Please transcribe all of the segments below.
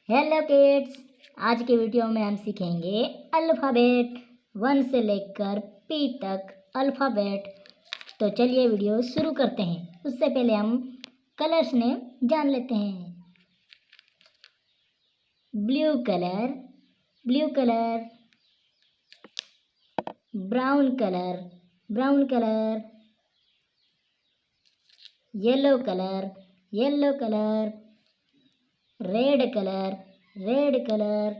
Hello kids, आज की video में हम सीखेंगे अल्फ़ाबेट 1 से लेकर पी तक अल्फ़ाबेट। तो चलिए वीडियो शुरू करते हैं। उससे पहले हम कलर्स नेम जान लेते हैं। Blue colour, blue colour. Brown colour, brown colour. Yellow colour, yellow colour. Red colour, red colour.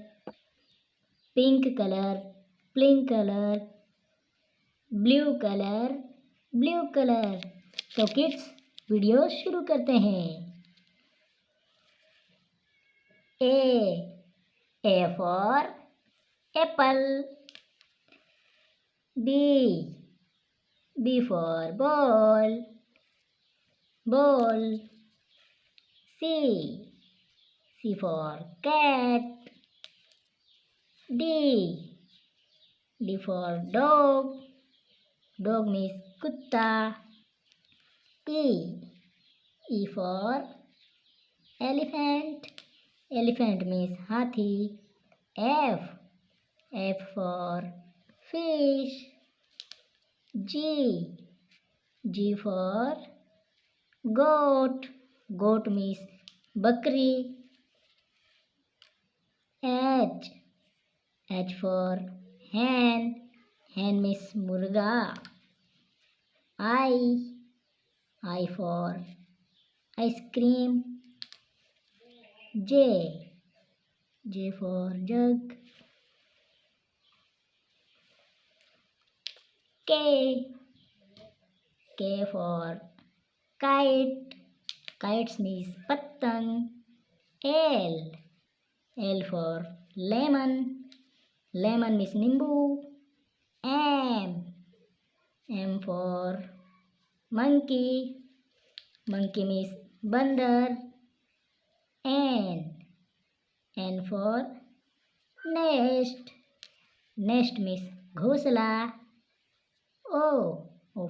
Pink colour, pink colour. Blue colour, blue colour. तो किड्स वीडियो शुरू करते हैं। A for apple. B for ball, ball. C for cat. D for dog, dog means कुत्ता। E for elephant, elephant means हाथी। F for fish. G for goat, goat means बकरी। H for hen, hen means मुर्गा। I for ice cream। J for jug। K for kite, kites means पतंग। L for lemon, lemon means नींबू। M for monkey, monkey means बंदर। N for nest, nest means घोंसला। O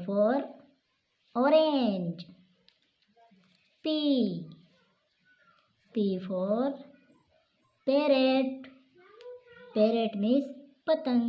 for orange। P for parrot, parrot means पतंग।